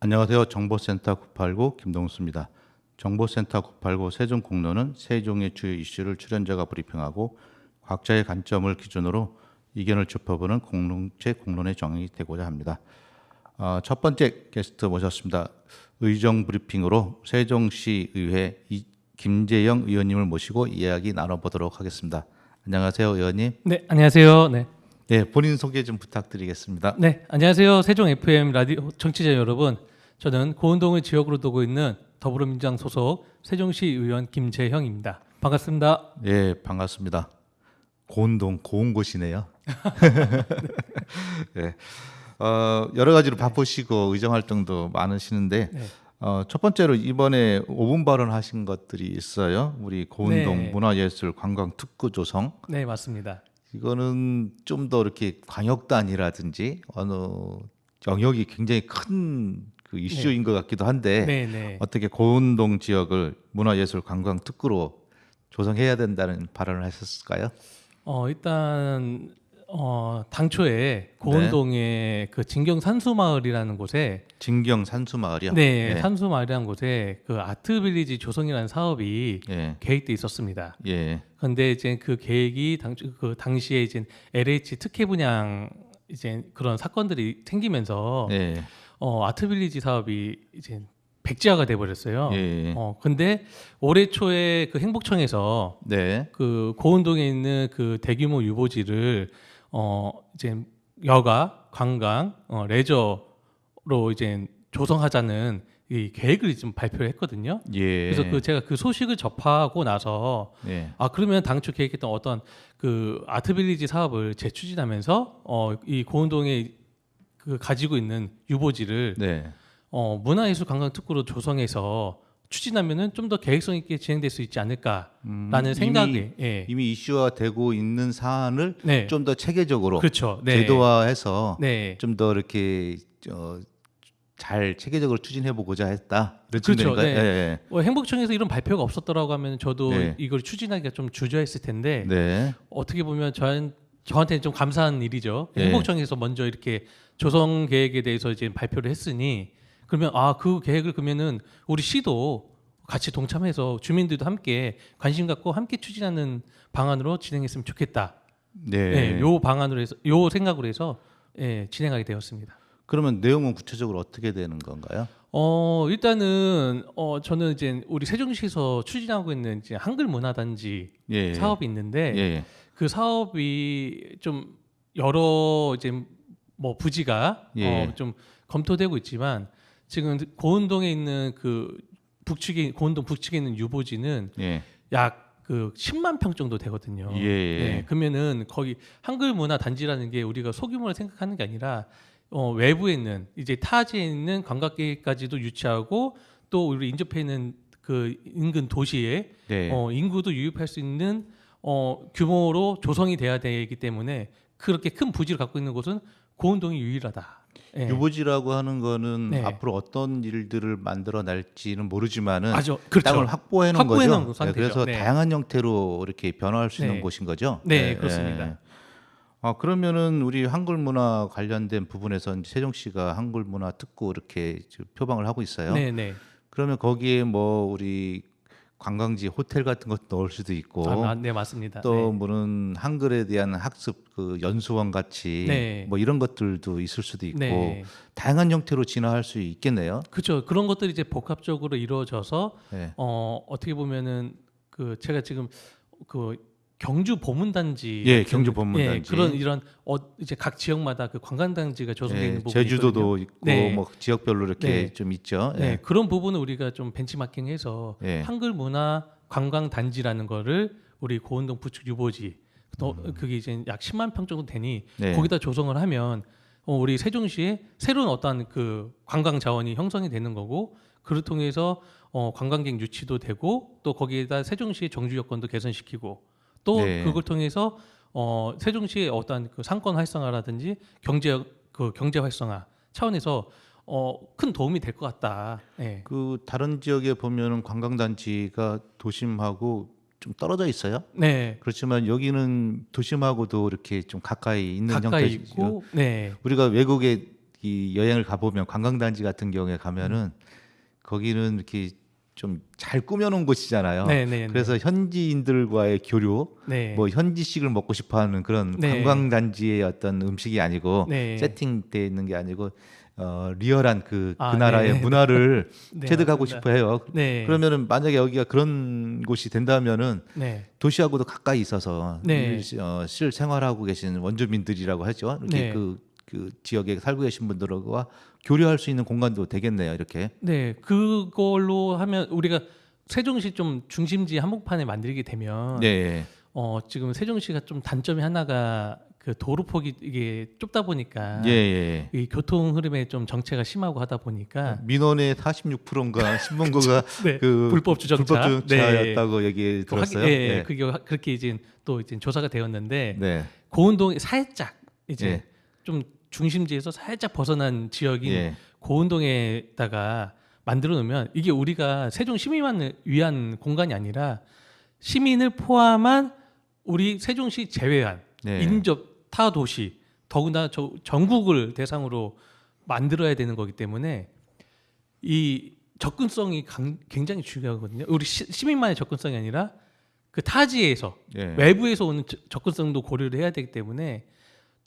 안녕하세요. 정보센터 989 김동수입니다. 정보센터 989 세종 공론은 세종의 주요 이슈를 출연자가 브리핑하고 각자의 관점을 기준으로 의견을 좁혀보는 공동체 공론의 정이 되고자 합니다. 첫 번째 게스트 모셨습니다. 의정 브리핑으로 세종시 의회 김재영 의원님을 모시고 이야기 나눠보도록 하겠습니다. 안녕하세요, 의원님. 네, 안녕하세요. 네. 네, 본인 소개 좀 부탁드리겠습니다. 네, 안녕하세요. 세종 FM 라디오 청취자 여러분. 저는 고운동을 지역으로 두고 있는 더불어민주당 소속 세종시 의원 김재형입니다. 반갑습니다. 네, 반갑습니다. 고운동, 고운 곳이네요. 네. 여러 가지로 바쁘시고 의정 활동도 많으시는데 네. 첫 번째로 이번에 5분 발언하신 것들이 있어요. 우리 고운동 네. 문화예술 관광 특구 조성. 네, 맞습니다. 이거는 좀 더 이렇게 광역단이라든지 어느 영역이 굉장히 큰 그 이슈인 것 같기도 한데 네, 네. 어떻게 고운동 지역을 문화예술 관광 특구로 조성해야 된다는 발언을 하셨을까요? 일단 당초에 고운동의 그 진경 산수마을이라는 곳에 진경 산수마을이요? 네, 예. 산수마을이라는 곳에 그 아트빌리지 조성이라는 사업이 예. 계획돼 있었습니다. 예. 그런데 이제 그 계획이 당시에 이제 LH 특혜 분양 이제 그런 사건들이 생기면서 예. 아트빌리지 사업이 이제 백지화가 돼 버렸어요. 예. 근데 올해 초에 그 행복청에서 네. 그 고운동에 있는 그 대규모 유보지를 이제 여가, 관광, 레저로 이제 조성하자는 이 계획을 좀 발표를 했거든요. 예. 그래서 제가 그 소식을 접하고 나서 예. 그러면 당초 계획했던 어떤 그 아트빌리지 사업을 재추진하면서 이 고운동에 그 가지고 있는 유보지를 네. 문화예술 관광 특구로 조성해서 추진하면은 좀 더 계획성 있게 진행될 수 있지 않을까라는 생각에 이미 이슈화되고 있는 사안을 네. 좀 더 체계적으로 그렇죠. 네. 제도화해서 네. 좀 더 이렇게 잘 체계적으로 추진해 보고자 했다. 그렇죠. 네. 예. 행복청에서 이런 발표가 없었더라고 하면 저도 네. 이걸 추진하기가 좀 주저했을 텐데 네. 어떻게 보면 저한테는 좀 감사한 일이죠. 네. 행복청에서 먼저 이렇게 조성 계획에 대해서 이제 발표를 했으니 그러면 그 계획을 그러면은 우리 시도 같이 동참해서 주민들도 함께 관심 갖고 함께 추진하는 방안으로 진행했으면 좋겠다. 네. 요 방안으로 해서 요 생각으로 해서 진행하게 되었습니다. 그러면 내용은 구체적으로 어떻게 되는 건가요? 일단은 저는 이제 우리 세종시에서 추진하고 있는 이제 한글 문화단지 예. 사업이 있는데 예. 그 사업이 좀 여러 이제 뭐 부지가 예. 좀 검토되고 있지만 지금 고운동에 있는 그 고운동 북측에 있는 유보지는 예. 약 그 10만 평 정도 되거든요. 예. 네, 그러면은 거기 한글 문화 단지라는 게 우리가 소규모로 생각하는 게 아니라 외부에 있는 이제 타지에 있는 관광객까지도 유치하고 또 우리 인접해 있는 그 인근 도시에 네. 인구도 유입할 수 있는 규모로 조성이 돼야 되기 때문에 그렇게 큰 부지를 갖고 있는 곳은 고운동이 유일하다. 예. 유보지라고 하는 거는 네. 앞으로 어떤 일들을 만들어낼지는 모르지만은 그렇죠. 땅을 확보해 놓은 확보해 놓은 거죠. 상태죠. 그래서 네. 다양한 형태로 이렇게 변화할 수 있는 네. 곳인 거죠. 네, 그렇습니다. 그러면은 우리 한글 문화 관련된 부분에서 세종시가 한글 문화 특구 이렇게 지금 표방을 하고 있어요. 네, 네. 그러면 거기에 뭐 우리 관광지 호텔 같은 것도 넣을 수도 있고 네, 맞습니다. 또 네. 뭐는 한글에 대한 학습 그 연수원 같이 네. 뭐 이런 것들도 있을 수도 있고 네. 다양한 형태로 진화할 수 있겠네요. 그렇죠. 그런 것들이 이제 복합적으로 이루어져서 네. 어떻게 보면은 그 제가 지금 그 경주 보문단지 예, 같은, 경주 보문단지. 그런 이런 이제 각 지역마다 그 관광단지가 조성되어 있는 부분이 제주도도 있거든요. 있고 네. 뭐 지역별로 이렇게 네. 좀 있죠. 네, 예. 그런 부분을 우리가 좀 벤치마킹해서 예. 한글 문화 관광 단지라는 거를 우리 고운동 부축 유보지 그게 이제 약 10만 평 정도 되니 네. 거기다 조성을 하면 우리 세종시에 새로운 어떤 그 관광 자원이 형성이 되는 거고 그를 통해서 관광객 유치도 되고 또 거기에다 세종시의 정주 여건도 개선시키고 또 네. 그걸 통해서 세종시의 어떤 그 상권 활성화라든지 경제 활성화 차원에서 큰 도움이 될 것 같다. 예. 그 다른 지역에 보면은 관광단지가 도심하고 좀 떨어져 있어요. 네. 그렇지만 여기는 도심하고도 이렇게 좀 가까이 있는 가까이 형태죠. 있고, 네. 우리가 외국에 이 여행을 가보면 관광단지 같은 경우에 가면은 거기는 이렇게 좀 잘 꾸며놓은 곳이잖아요. 네. 그래서 현지인들과의 교류, 네. 뭐 현지식을 먹고 싶어하는 그런 네. 관광단지의 어떤 음식이 아니고 네. 세팅돼 있는 게 아니고 리얼한 그 아, 나라의 네. 문화를 네, 체득하고 맞습니다. 싶어해요. 네. 그러면은 만약에 여기가 그런 곳이 된다면은 네. 도시하고도 가까이 있어서 네. 실생활하고 계신 원주민들이라고 하죠. 이렇게 네. 그 지역에 살고 계신 분들과 교류할 수 있는 공간도 되겠네요. 이렇게. 네, 그걸로 하면 우리가 세종시 좀 중심지 한복판에 만들게 되면 네. 지금 세종시가 좀 단점이 하나가 그 도로폭이 이게 좁다 보니까 예. 이 교통 흐름에 좀 정체가 심하고 하다 보니까 민원의 46%인가 신문고가 네, 그 불법 주정차, 주정차였다고 얘기 들었어요. 네, 그게 그렇게 이제 또 이제 조사가 되었는데 네. 고운동이 살짝 이제 예. 좀 중심지에서 살짝 벗어난 지역인 예. 고운동에다가 만들어 놓으면 이게 우리가 세종 시민만을 위한 공간이 아니라 시민을 포함한 우리 세종시 제외한 네. 인접 타 도시 더구나 전국을 대상으로 만들어야 되는 거기 때문에 이 접근성이 굉장히 중요하거든요. 우리 시민만의 접근성이 아니라 그 타지에서 예. 외부에서 오는 접근성도 고려를 해야 되기 때문에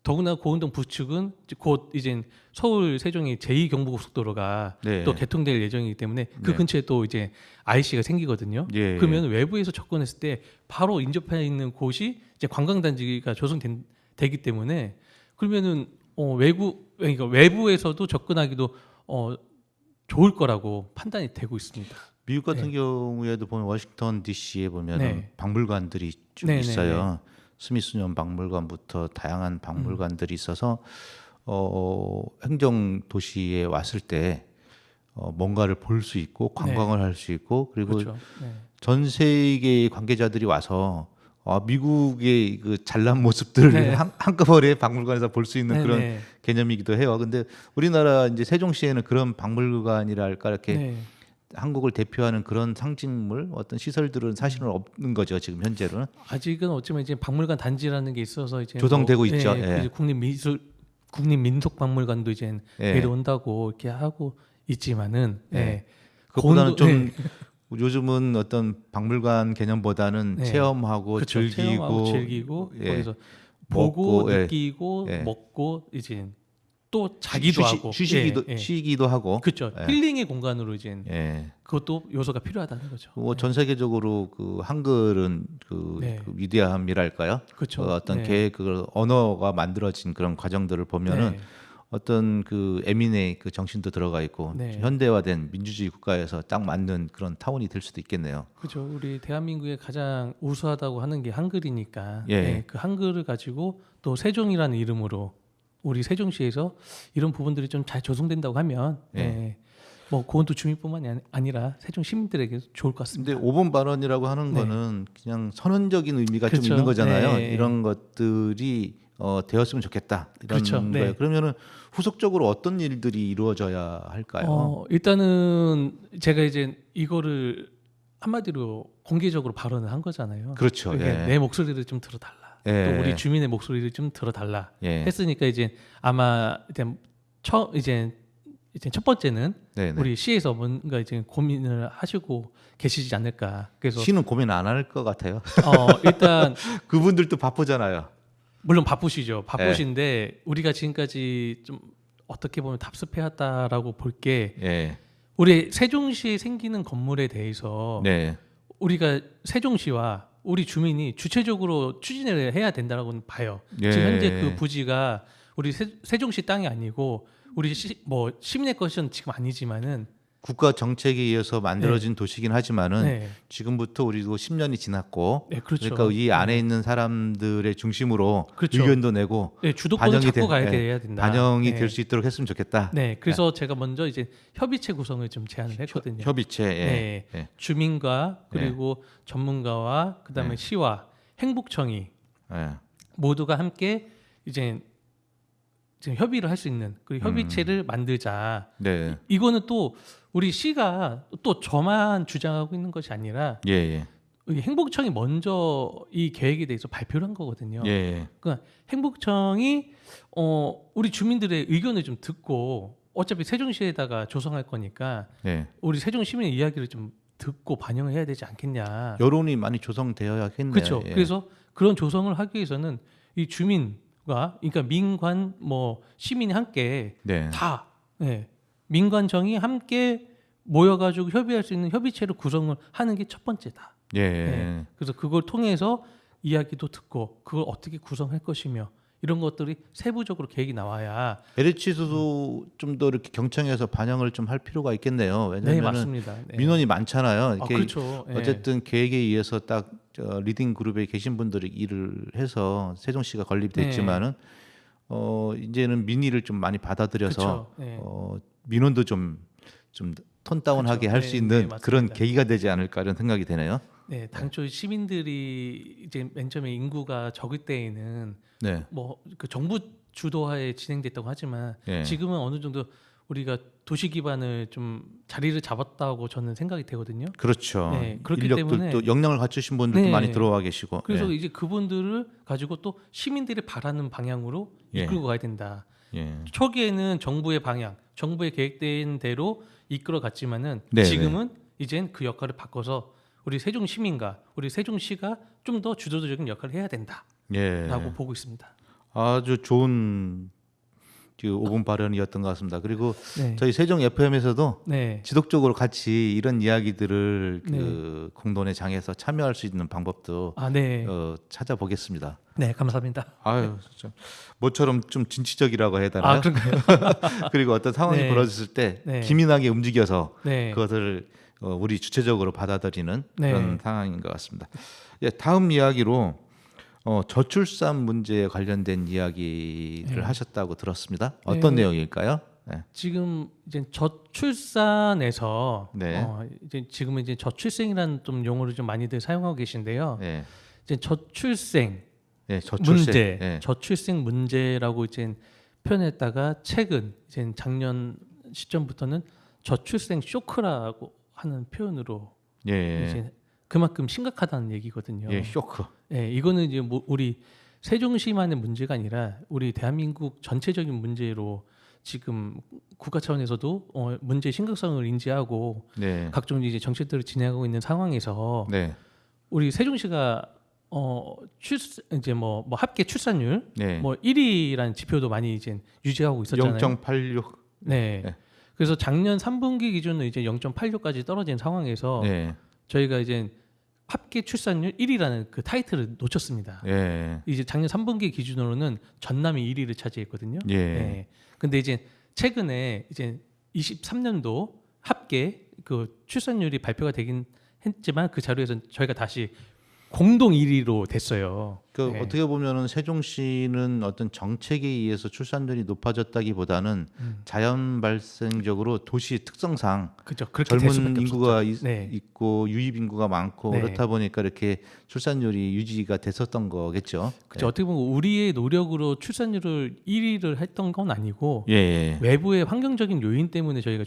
더구나 고운동 부축은 곧 이제 서울 세종의 제2경부고속도로가 네. 또 개통될 예정이기 때문에 그 네. 근처에 또 이제 IC가 생기거든요. 예. 그러면 외부에서 접근했을 때 바로 인접해 있는 곳이 이제 관광단지가 조성되기 때문에 그러면은 그러니까 외부에서도 접근하기도 좋을 거라고 판단이 되고 있습니다. 미국 같은 네. 경우에도 보면 워싱턴 D.C.에 보면 네. 박물관들이 쭉 네, 있어요. 스미소니언 박물관부터 다양한 박물관들이 있어서 행정 도시에 왔을 때 뭔가를 볼 수 있고 관광을 할 수 있고 그리고 그렇죠. 네. 전 세계의 관계자들이 와서 미국의 그 잘난 모습들을 네. 한꺼번에 박물관에서 볼 수 있는 네, 그런 네. 개념이기도 해요. 근데 우리나라 이제 세종시에는 그런 박물관이랄까 이렇게 네. 한국을 대표하는 그런 상징물 어떤 시설들은 사실은 없는 거죠 지금 현재로는. 아직은 어쩌면 이제 박물관 단지라는 게 있어서 이제 조성되고 있죠. 예. 예. 국립민속박물관도 이제 예. 내려온다고 이렇게 하고 있지만은 예. 예. 그것보다는 좀 예. 요즘은 어떤 박물관 개념보다는 네. 체험하고 그쵸. 체험하고 즐기고 예. 거기서 보고 예. 느끼고 예. 먹고 이제 또 자기도 하고 쉬기도 하고. 그렇죠. 예. 힐링의 공간으로 이제 예. 그것도 요소가 필요하다는 거죠. 전 세계적으로 그 한글은 네. 그 위대함이랄까요? 그렇죠. 어떤 네. 그 언어가 만들어진 그런 과정들을 보면은 네. 어떤 그 에민의 그 정신도 들어가 있고 네. 현대화된 민주주의 국가에서 딱 맞는 그런 타운이 될 수도 있겠네요. 그렇죠. 우리 대한민국의 가장 우수하다고 하는 게 한글이니까 예. 네, 그 한글을 가지고 또 세종이라는 이름으로 우리 세종시에서 이런 부분들이 좀 잘 조성된다고 하면 예. 네, 뭐 고운도 주민뿐만이 아니라 세종 시민들에게 좋을 것 같습니다. 근데 5번 발언이라고 하는 네. 거는 그냥 선언적인 의미가 좀 그렇죠. 있는 거잖아요. 네. 이런 것들이 되었으면 좋겠다. 이런 그렇죠. 거예요. 네. 그러면은 후속적으로 어떤 일들이 이루어져야 할까요? 일단은 제가 이제 이거를 한마디로 공개적으로 발언을 한 거잖아요. 그렇죠. 그러니까 예. 내 목소리를 좀 들어달라. 예. 또 우리 주민의 목소리를 좀 들어달라. 예. 했으니까 이제 아마 이제 첫 번째는 네네. 우리 시에서 뭔가 이제 고민을 하시고 계시지 않을까. 그래서 시는 고민 안 할 것 같아요. 일단 그분들도 바쁘잖아요. 물론 바쁘시죠. 바쁘신데 우리가 지금까지 좀 어떻게 보면 답습해왔다라고 볼 게 예. 우리 세종시에 생기는 건물에 대해서 네. 우리가 세종시와 우리 주민이 주체적으로 추진을 해야 된다라고는 봐요. 예. 지금 현재 그 부지가 우리 세종시 땅이 아니고 우리 시민의 것은 지금 아니지만은 국가 정책에 의해서 만들어진 도시긴 하지만은 네, 지금부터 우리도 10년이 지났고 네 그렇죠. 그러니까 이 안에 있는 사람들의 중심으로 그렇죠. 의견도 내고 네, 주도권을 잡고 가야 예, 돼야 된다. 반영이 네. 될 수 있도록 했으면 좋겠다. 네, 그래서 제가 먼저 이제 협의체 구성을 좀 제안을 했거든요. 협의체. 예. 네, 예. 주민과 그리고 전문가와 그다음에 네. 시와 행복청이 예. 모두가 함께 이제 지금 협의를 할 수 있는 그 협의체를 만들자. 네. 이거는 또 우리 시가 또 저만 주장하고 있는 것이 아니라 예, 예. 이 행복청이 먼저 이 계획에 대해서 발표를 한 거거든요. 예. 그러니까 행복청이 우리 주민들의 의견을 좀 듣고 어차피 세종시에다가 조성할 거니까 예. 우리 세종 시민의 이야기를 좀 듣고 반영을 해야 되지 않겠냐. 여론이 많이 조성되어야겠네요. 그렇죠. 예. 그래서 그런 조성을 하기 위해서는 이 주민과 그러니까 민관 뭐 시민이 함께 네. 다 민관정이 함께 모여가지고 협의할 수 있는 협의체를 구성을 하는 게 첫 번째다. 예. 네. 그래서 그걸 통해서 이야기도 듣고 그걸 어떻게 구성할 것이며 이런 것들이 세부적으로 계획이 나와야. LH도 좀 더 이렇게 경청해서 반영을 좀 할 필요가 있겠네요. 네, 왜냐하면 맞습니다. 네. 민원이 많잖아요. 이렇게 그렇죠. 예. 어쨌든 계획에 의해서 딱 리딩 그룹에 계신 분들이 일을 해서 세종시가 건립됐지만은 이제는 민의를 좀 많이 받아들여서 그렇죠. 예. 민원도 좀 톤 다운하게 그렇죠. 할 수 네, 있는 네, 그런 맞습니다. 계기가 되지 않을까 이런 생각이 되네요. 네, 당초 시민들이 이제 맨 처음에 인구가 적을 때에는 네. 뭐 그 정부 주도하에 진행됐다고 하지만 예. 지금은 어느 정도 우리가 도시 기반을 좀 자리를 잡았다고 저는 생각이 되거든요. 그렇죠. 네, 그렇기 인력도 때문에- 또 역량을 갖추신 분들도 네. 많이 들어와 계시고. 그래서 예. 이제 그분들을 가지고 또 시민들이 바라는 방향으로 예. 이끌고 가야 된다. 예. 초기에는 정부의 방향, 정부의 계획된 대로 이끌어 갔지만은 네, 지금은 이젠 그 역할을 바꿔서 우리 세종 시민과 우리 세종시가 좀 더 주도적인 역할을 해야 된다라고 예. 보고 있습니다. 아주 좋은 그 5분 발언이었던 것 같습니다. 그리고 네. 저희 세종 FM에서도 네. 지속적으로 같이 이런 이야기들을 네. 그 공론의 장에서 참여할 수 있는 방법도 아, 네. 찾아보겠습니다. 네, 감사합니다. 아유, 진짜 모처럼 좀 진취적이라고 해야 되나요? 아, 그런가요? 그리고 어떤 상황이 네. 벌어졌을 때 네. 기민하게 움직여서 네. 그것을 우리 주체적으로 받아들이는 네. 그런 상황인 것 같습니다. 예, 다음 이야기로 저출산 문제에 관련된 이야기를 네. 하셨다고 들었습니다. 어떤 네. 내용일까요? 네. 지금 이제 저출산에서 네. 이제 지금은 이제 저출생이라는 좀 용어를 좀 많이들 사용하고 계신데요. 네. 이제 저출생 네, 저출생. 문제, 네. 저출생 문제라고 이제 표현했다가 최근 이제 작년 시점부터는 저출생 쇼크라고 하는 표현으로 예. 이제 그만큼 심각하다는 얘기거든요. 예, 쇼크. 예, 이거는 이제 뭐 우리 세종시만의 문제가 아니라 우리 대한민국 전체적인 문제로 지금 국가 차원에서도 문제의 심각성을 인지하고 네. 각종 이제 정책들을 진행하고 있는 상황에서 네. 우리 세종시가 이제 뭐 합계 출산율 네. 뭐 1위라는 지표도 많이 이제 유지하고 있었잖아요. 0.86. 네. 네. 그래서 작년 3분기 기준으로 이제 0.86까지 떨어진 상황에서 네. 저희가 이제 합계 출산율 1위라는 그 타이틀을 놓쳤습니다. 예. 이제 작년 3분기 기준으로는 전남이 1위를 차지했거든요. 예. 네. 근데 이제 최근에 이제 23년도 합계 그 출산율이 발표가 되긴 했지만 그 자료에서 저희가 다시 공동 1위로 됐어요. 그 네. 어떻게 보면은 세종시는 어떤 정책에 의해서 출산율이 높아졌다기보다는 자연 발생적으로 도시 특성상 그죠. 그렇게 될 젊은 수밖에 인구가 없었죠. 네. 있고 유입 인구가 많고 네. 그렇다 보니까 이렇게 출산율이 유지가 됐었던 거겠죠. 그죠. 어떻게 보면 우리의 노력으로 출산율을 1위를 했던 건 아니고 예. 예. 외부의 환경적인 요인 때문에 저희가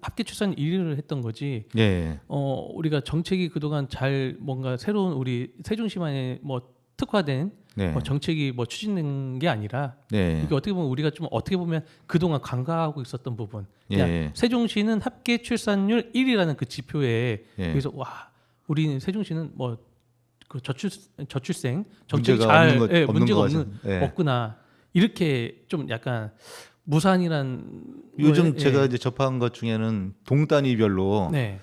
합계 출산 1위를 했던 거지. 예. 우리가 정책이 그동안 잘 뭔가 새로운 우리 세종시만의 뭐 특화된 네. 정책이 뭐 추진된 게 아니라 네. 이게 어떻게 보면 우리가 좀 어떻게 보면 그동안 간과하고 있었던 부분. 그러니까 예. 세종시는 합계 출산율 1위라는 그 지표에 예. 그래서 와 우리 세종시는 뭐 그 저출생 정책이 문제가 잘 없는 것- 예, 없는 문제가 것 없는 같은- 예. 없구나 이렇게 좀 약간 무산이란 요즘 거에- 제가 예. 이제 접한 것 중에는 동 단위별로 네.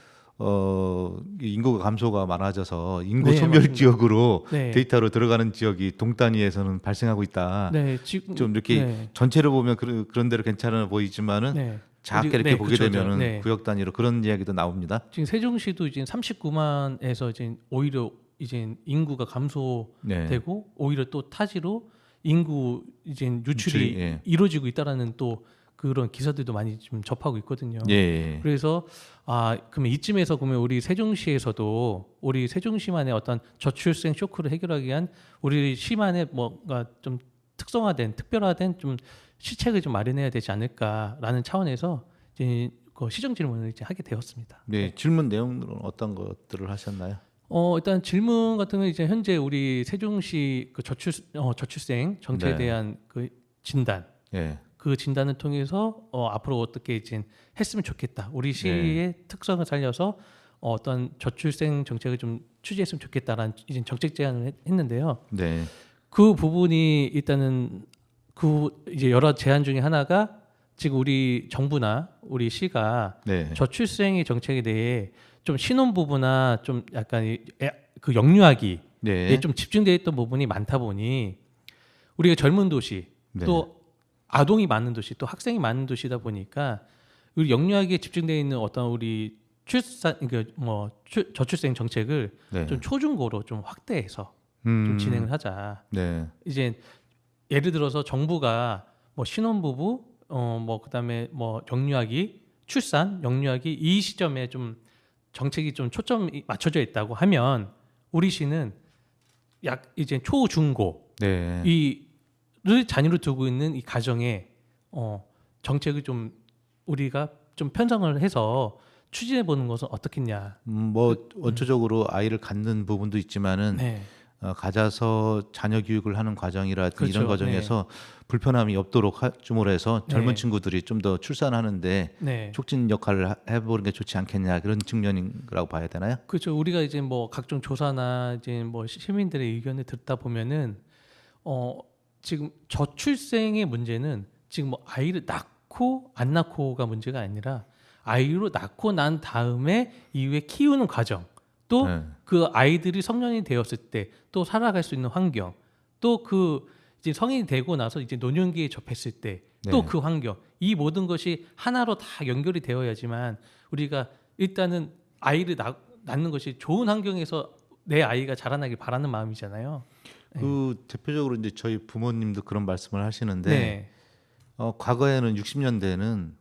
인구가 감소가 많아져서 인구 네, 소멸 맞습니다. 지역으로 네. 데이터로 들어가는 지역이 동 단위에서는 발생하고 있다. 네, 지금 좀 이렇게 네. 전체로 보면 그런 대로 괜찮아 보이지만은 네. 작게 우리- 이렇게 네, 보게 그쵸, 되면은 네. 구역 단위로 그런 이야기도 나옵니다. 지금 세종시도 이제 39만에서 이제 오히려 이제 인구가 감소되고 네. 오히려 또 타지로 인구 이제 유출이 유출이, 예. 이루어지고 있다라는 또 그런 기사들도 많이 좀 접하고 있거든요. 예. 그래서 그러면 이쯤에서 그러면 우리 세종시에서도 우리 세종시만의 어떤 저출생 쇼크를 해결하기 위한 우리 시만의 뭔가 좀 특별화된 좀 시책을 좀 마련해야 되지 않을까라는 차원에서 이제 그 시정 질문을 이제 하게 되었습니다. 네, 질문 내용으로는 어떤 것들을 하셨나요? 일단 질문 같은 건 이제 현재 우리 세종시 그 저출생 정책에 네. 대한 그 진단, 예. 그 진단을 통해서 앞으로 어떻게 이제 했으면 좋겠다. 우리 시의 특성을 살려서 어떤 저출생 정책을 좀 추진했으면 좋겠다라는 이제 정책 제안을 했는데요. 네. 그 부분이 일단은 그 이제 여러 제안 중에 하나가 지금 우리 정부나 우리 시가 네. 저출생의 정책에 대해 좀 신혼부부나 좀 약간 그 영유아기에 네. 좀 집중되어 있던 부분이 많다 보니 우리가 젊은 도시 네. 또 아동이 많은 도시 또 학생이 많은 도시다 보니까 우리 영유아기에 집중되어 있는 어떤 우리 저출생 정책을 네. 좀 초중고로 좀 확대해서 좀 진행을 하자. 네. 이제 예를 들어서 정부가 뭐 신혼부부 뭐 그다음에 뭐 영유아기 출산 영유아기 이 시점에 좀 정책이 좀 초점이 맞춰져 있다고 하면 우리 시는 약 이제 초중고 네. 이를 자녀로 두고 있는 이 가정에 정책을 좀 우리가 좀 편성을 해서 추진해 보는 것은 어떻겠냐. 뭐 원초적으로 아이를 갖는 부분도 있지만은 네. 가져서 자녀 교육을 하는 과정이라든지 그렇죠. 이런 과정에서 불편함이 없도록 줌으로 해서 젊은 네. 친구들이 좀 더 출산하는데 네. 촉진 역할을 해보는 게 좋지 않겠냐 그런 측면이라고 봐야 되나요? 그렇죠. 우리가 이제 뭐 각종 조사나 이제 뭐 시민들의 의견을 듣다 보면은 지금 저출생의 문제는 지금 뭐 아이를 낳고 안 낳고가 문제가 아니라 아이로 낳고 난 다음에 이후에 키우는 과정 또 네. 그 아이들이 성년이 되었을 때 또 살아갈 수 있는 환경 또 그 이제 성인이 되고 나서 이제 노년기에 접했을 때 또 네. 그 환경 이 모든 것이 하나로 다 연결이 되어야지만 우리가 일단은 아이를 낳는 것이 좋은 환경에서 내 아이가 자라나길 바라는 마음이잖아요. 그 대표적으로 이제 저희 부모님도 그런 말씀을 하시는데 네. 과거에는 60년대는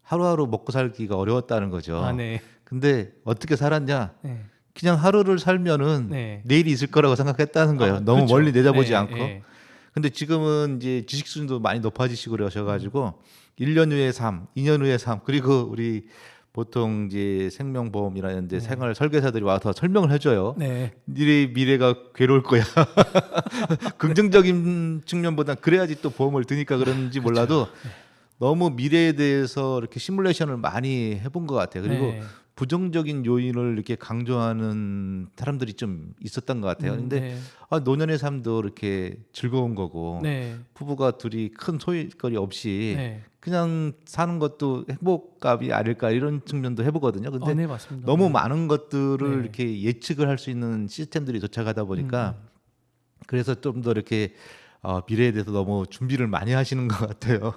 하루하루 먹고 살기가 어려웠다는 거죠. 아, 네. 근데 어떻게 살았냐? 네. 그냥 하루를 살면은 네. 내일이 있을 거라고 생각했다는 거예요. 아, 너무 그렇죠. 멀리 내다보지 네, 않고. 네. 근데 지금은 이제 지식 수준도 많이 높아지시고 그러셔가지고 1년 후에 삶, 2년 후에 삶, 그리고 우리 보통 이제 생명보험이라는 생활 설계사들이 와서 설명을 해줘요. 네. 네 미래가 괴로울 거야. 긍정적인 측면보다 그래야지 또 보험을 드니까 그런지 몰라도 너무 미래에 대해서 이렇게 시뮬레이션을 많이 해본 것 같아요. 그리고 네. 부정적인 요인을 이렇게 강조하는 사람들이 좀 있었던 것 같아요. 근데 네. 노년의 삶도 이렇게 즐거운 거고 네. 부부가 둘이 큰 소일거리 없이 네. 그냥 사는 것도 행복감이 아닐까 이런 측면도 해보거든요. 근데 네, 맞습니다. 너무 네. 많은 것들을 네. 이렇게 예측을 할 수 있는 시스템들이 도착하다 보니까 그래서 좀 더 이렇게 미래에 대해서 너무 준비를 많이 하시는 것 같아요.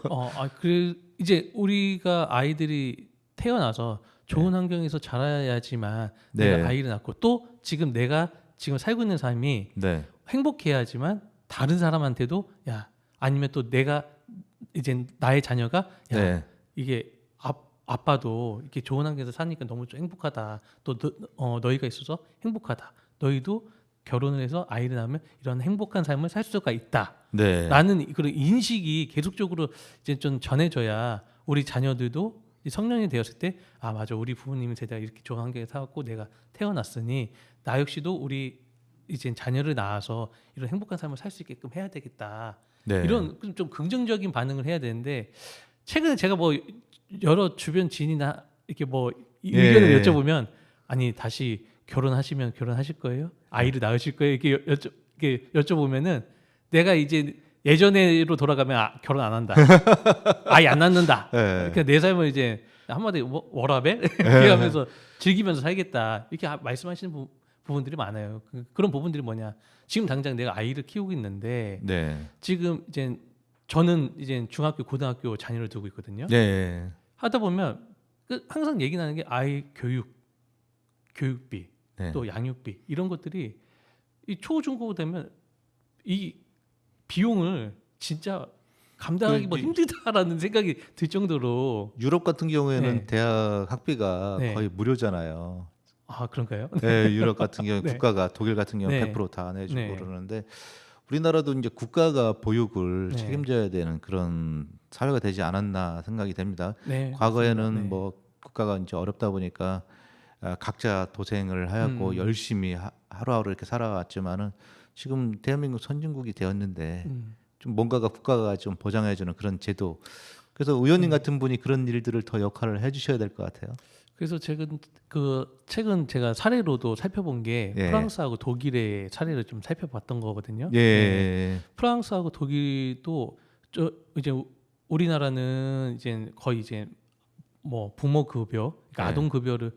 이제 우리가 아이들이 태어나서 좋은 환경에서 자라야지만 네. 내가 아이를 낳고 또 지금 내가 지금 살고 있는 삶이 네, 행복해야지만 다른 사람한테도 야 아니면 또 내가 이제 나의 자녀가 야 네, 이게 아빠도 이렇게 좋은 환경에서 사니까 너무 좀 행복하다. 또 너희가 있어서 행복하다. 너희도 결혼을 해서 아이를 낳으면 이런 행복한 삶을 살 수가 있다. 네, 라는 그런 인식이 계속적으로 이제 좀 전해져야 우리 자녀들도 성년이 되었을 때 아 맞아 우리 부모님 세대가 이렇게 좋은 환경에 살았고 내가 태어났으니 나 역시도 우리 이제 자녀를 낳아서 이런 행복한 삶을 살 수 있게끔 해야 되겠다. 네. 이런 좀 긍정적인 반응을 해야 되는데 최근에 제가 뭐 여러 주변 지인이나 이렇게 뭐 의견을 예. 여쭤보면 아니 다시 결혼하시면 결혼하실 거예요? 아이를 낳으실 거예요? 이렇게 여쭤보면은 내가 이제 예전으로 돌아가면 결혼 안 한다. 아이 안 낳는다. 예. 그러니까 내 삶을 이제 한마디 워라벨 이렇게 하면서 즐기면서 살겠다. 이렇게 말씀하시는 부분들이 많아요. 그런 부분들이 뭐냐? 지금 당장 내가 아이를 키우고 있는데 네, 지금 이제 저는 이제 중학교, 고등학교 자녀를 두고 있거든요. 네, 하다 보면 항상 얘기 나는 게 아이 교육비, 네. 또 양육비 이런 것들이 이 초중고 되면 이 비용을 진짜 감당하기 뭐 힘들다라는 생각이 들 정도로 유럽 같은 경우에는 네. 대학 학비가 네. 거의 무료잖아요. 아 그런가요? 네, 유럽 같은 경우 네. 국가가 독일 같은 경우 네. 100%다 내주고 네. 그러는데 우리나라도 이제 국가가 보육을 네. 책임져야 되는 그런 사회가 되지 않았나 생각이 됩니다. 네, 과거에는 맞습니다. 네. 뭐 국가가 이제 어렵다 보니까 각자 도생을 하였고 열심히 하루하루 이렇게 살아왔지만은 지금 대한민국 선진국이 되었는데 좀 뭔가가 국가가 좀 보장해주는 그런 제도. 그래서 의원님 같은 분이 그런 일들을 더 역할을 해주셔야 될 것 같아요. 그래서 최근 제가 사례로도 살펴본 게 예. 프랑스하고 독일의 사례를 좀 살펴봤던 거거든요. 예. 네. 프랑스하고 독일도 이제 우리나라는 이제 거의 이제 뭐 부모 급여, 그러니까 네. 아동 급여를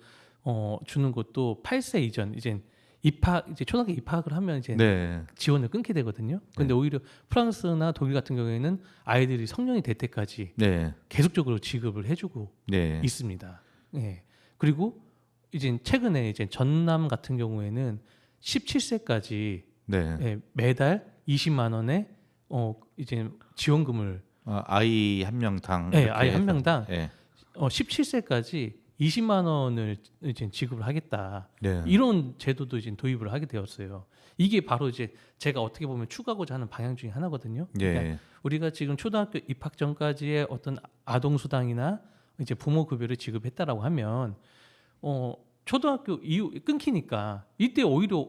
주는 것도 8세 이전 이제 이제 초등학교 입학을 하면 이제 네. 지원을 끊게 되거든요. 근데 오히려 프랑스나 독일 같은 경우에는 아이들이 성년이 될 때까지 네. 계속적으로 지급을 해주고 네. 있습니다. 예. 그리고 이제 최근에 이제 전남 같은 경우에는 17세까지 네. 예, 매달 20만 원의 이제 지원금을 아이 한 명당. 예, 이렇게 아이 한 해서. 명당 예. 17세까지 20만 원을 이제 지급을 하겠다. 네. 이런 제도도 이제 도입을 하게 되었어요. 이게 바로 이제 제가 어떻게 보면 추구하고자 하는 방향 중에 하나거든요. 예. 그러니까 우리가 지금 초등학교 입학 전까지의 어떤 아동 수당이나 이제 부모 급여를 지급했다라고 하면 초등학교 이후 끊기니까 이때 오히려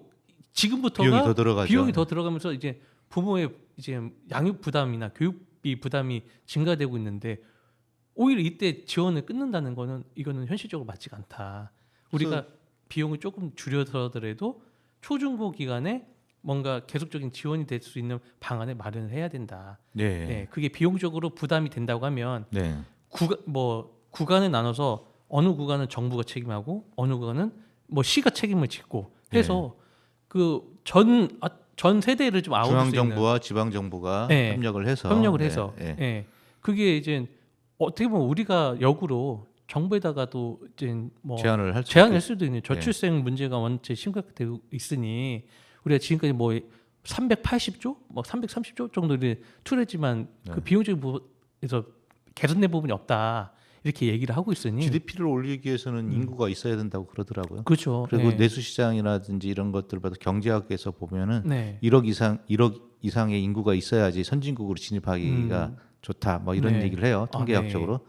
지금부터가 비용이 더 들어가죠. 비용이 더 들어가면서 이제 부모의 이제 양육 부담이나 교육비 부담이 증가되고 있는데 오히려 이때 지원을 끊는다는 거는 이거는 현실적으로 맞지가 않다. 우리가 비용을 조금 줄여서더라도 초중고 기간에 뭔가 계속적인 지원이 될 수 있는 방안을 마련을 해야 된다. 네. 네, 그게 비용적으로 부담이 된다고 하면 네. 구간을 나눠서 어느 구간은 정부가 책임하고 어느 구간은 뭐 시가 책임을 짓고 해서 그 전 세대를 좀 아우를 중앙 수 있는 정부와 지방 정부가 네. 협력을 해서 예. 그게 이제 어떻게 보면 우리가 역으로 정부에다가도 이제 뭐 제한을 할 제한할 수 수도 있는 저출생 문제가 원체 심각되고 있으니 우리가 지금까지 뭐 380조, 뭐 330조 정도를 투자했지만 그 비용적인 부분에서 개선된 부분이 없다 이렇게 얘기를 하고 있으니 GDP를 올리기 위해서는 인구가 있어야 된다고 그러더라고요. 그렇죠. 그리고 네. 내수시장이라든지 이런 것들 봐도 경제학에서 보면은 네. 1억 이상의 인구가 있어야지 선진국으로 진입하기가 좋다. 뭐 이런 네. 얘기를 해요. 통계학적으로.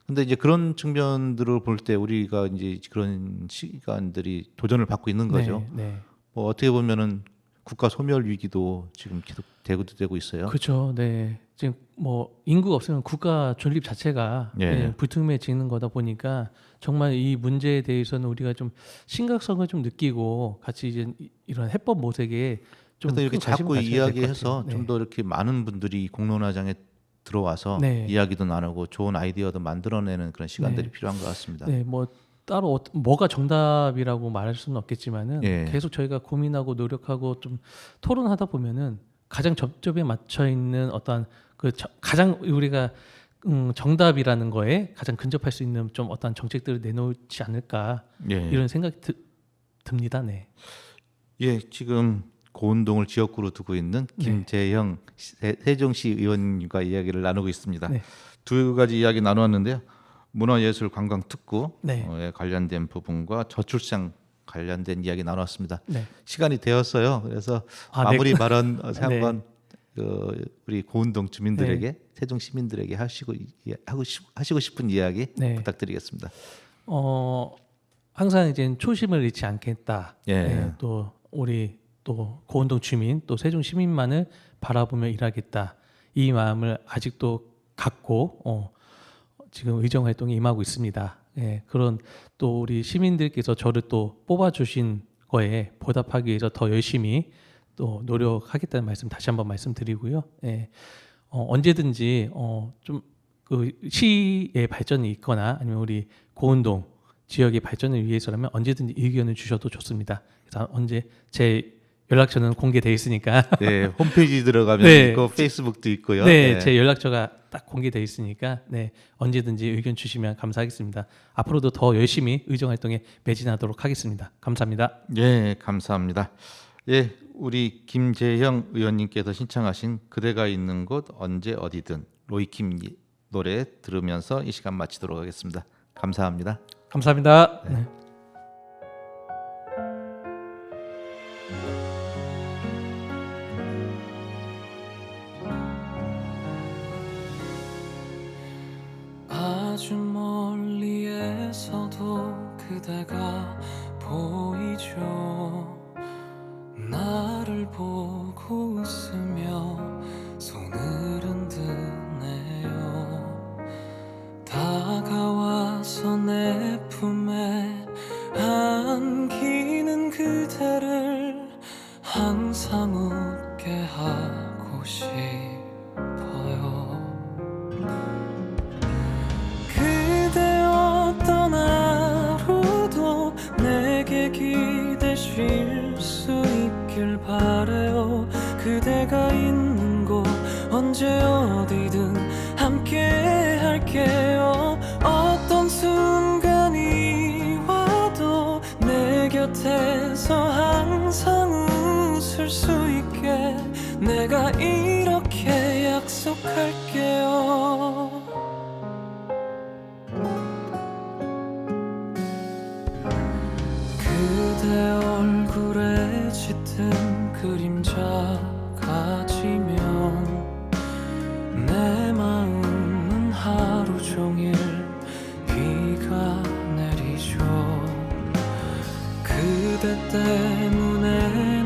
근데 이제 그런 측면들을 볼 때 우리가 이제 그런 시간들이 도전을 받고 있는 거죠. 네. 뭐 어떻게 보면은 국가 소멸 위기도 지금 계속 되고 있어요. 그렇죠. 네. 지금 뭐 인구가 없으면 국가 존립 자체가 예. 불투명해지는 거다 보니까 정말 이 문제에 대해서는 우리가 좀 심각성을 좀 느끼고 같이 이제 이런 해법 모색에 좀 그래서 이렇게 큰 관심을 자꾸 가져야 될것 이야기해서 같아요. 좀 더 이렇게 많은 분들이 공론화장에 들어와서 네. 이야기도 나누고 좋은 아이디어도 만들어내는 그런 시간들이 네. 필요한 것 같습니다. 네, 뭐 따로 뭐가 정답이라고 말할 수는 없겠지만은 예. 계속 저희가 고민하고 노력하고 좀 토론하다 보면은 가장 접점에 맞춰 있는 어떤 가장 우리가 정답이라는 거에 가장 근접할 수 있는 좀 어떤 정책들을 내놓지 않을까 예. 이런 생각이 듭니다. 네. 예, 지금 고운동을 지역구로 두고 있는 김재형 세종시 의원님과 이야기를 나누고 있습니다. 네. 두 가지 이야기 나누었는데요. 문화예술관광특구에 네. 관련된 부분과 저출생 관련된 이야기 나눴습니다. 네. 시간이 되었어요. 그래서 마무리 발언 한번 우리 고운동 주민들에게 세종 시민들에게 하시고 싶은 이야기 부탁드리겠습니다. 항상 이제 초심을 잃지 않겠다. 예. 네, 또 우리 또 고운동 주민 또 세종 시민만을 바라보며 일하겠다. 이 마음을 아직도 갖고 지금 의정 활동에 임하고 있습니다. 예, 그런 또 우리 시민들께서 저를 또 뽑아주신 거에 보답하기 위해서 더 열심히 또 노력하겠다는 말씀 다시 한번 말씀드리고요. 예, 언제든지 좀 그 시의 발전이 있거나 아니면 우리 고운동 지역의 발전을 위해서라면 언제든지 의견을 주셔도 좋습니다. 그래서 언제 제 연락처는 공개되어 있으니까 네, 홈페이지 들어가면 네. 있고 페이스북도 있고요. 네, 제 연락처가 딱 공개되어 있으니까 언제든지 의견 주시면 감사하겠습니다. 앞으로도 더 열심히 의정 활동에 매진하도록 하겠습니다. 감사합니다. 예, 감사합니다. 예, 우리 김재형 의원님께서 신청하신 그대가 있는 곳 언제 어디든 로이킴 노래 들으면서 이 시간 마치도록 하겠습니다. 감사합니다. 감사합니다. 네. 아주 멀리에서도 그대가 보이죠. 나를 보고 웃으며 손을 흔드네요. 다가와서 내 품에 안기는 그대를 항상 웃게 하고 싶어요. 그대 어떤 하루도 내게 기대실 수 있길 바래요. 그대가 있는 곳 언제 어디든 함께 할게요. 어떤 순간이 와도 내 곁에서 항상 웃을 수 있게 내가 이렇게 약속할게요. 그대 얼굴에 짙은 그림자가 지면 내 마음은 하루 종일 비가 내리죠. 그대 때문에